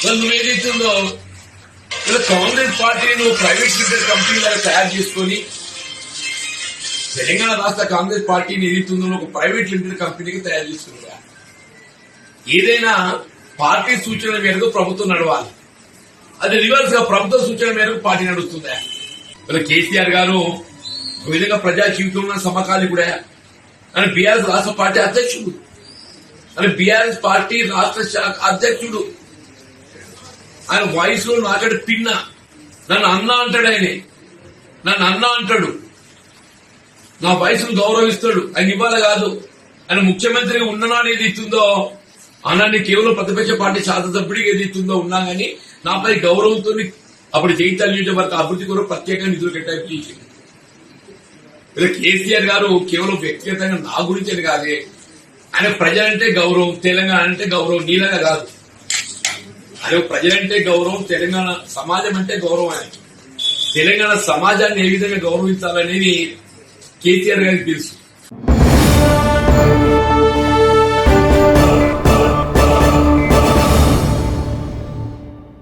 నువ్వేదైతుందో ఇలా కాంగ్రెస్ పార్టీ నువ్వు private limited company లాగా తయారు చేసుకొని తెలంగాణ రాష్ట్ర కాంగ్రెస్ పార్టీని ఏదైతుందో ఒక ప్రైవేట్ లిమిటెడ్ కంపెనీకి తయారు చేసుకున్నా. ఏదైనా పార్టీ సూచన మేరకు ప్రభుత్వం నడవాలి, అది రివర్స్ గా ప్రభుత్వ సూచన మేరకు పార్టీ నడుస్తుందా? ఇలా కేసీఆర్ గారు ఒక విధంగా ప్రజా జీవితంలో సమకాలీకుడా అని బీఆర్ఎస్ రాష్ట్ర పార్టీ అధ్యక్షుడు, అని బీఆర్ఎస్ పార్టీ రాష్ట్ర శాఖ అధ్యక్షుడు. ఆయన వాయిస్ లో నాకడ పిన్న నన్ను అన్న అంటాడు, నన్ను అన్న అంటాడు, నా వయసును గౌరవిస్తాడు. ఆయన ఇవాళ కాదు, ఆయన ముఖ్యమంత్రిగా ఉన్ననాడు ఏది ఇస్తుందో అన్నాన్ని కేవలం ప్రతిపక్ష పార్టీ శాసనసభ్యుడికి ఏది ఇస్తుందో ఉన్నా గానీ నాపై గౌరవంతో అప్పుడు జైతాల్ నియోజకవర్గ అభివృద్ధి కొరకు ప్రత్యేకంగా నిధులు కేటాయింపు చేసింది. ఇలా కేసీఆర్ గారు కేవలం వ్యక్తిగతంగా నా గురించి అని కాదే, ఆయన ప్రజలంటే గౌరవం, తెలంగాణ అంటే గౌరవం, నీలంగా కాదు. ఆయన ప్రజలంటే గౌరవం, తెలంగాణ సమాజం అంటే గౌరవం. ఆయన తెలంగాణ సమాజాన్ని ఏ విధంగా గౌరవించాలనేది కేసీఆర్ గారికి తెలుసు.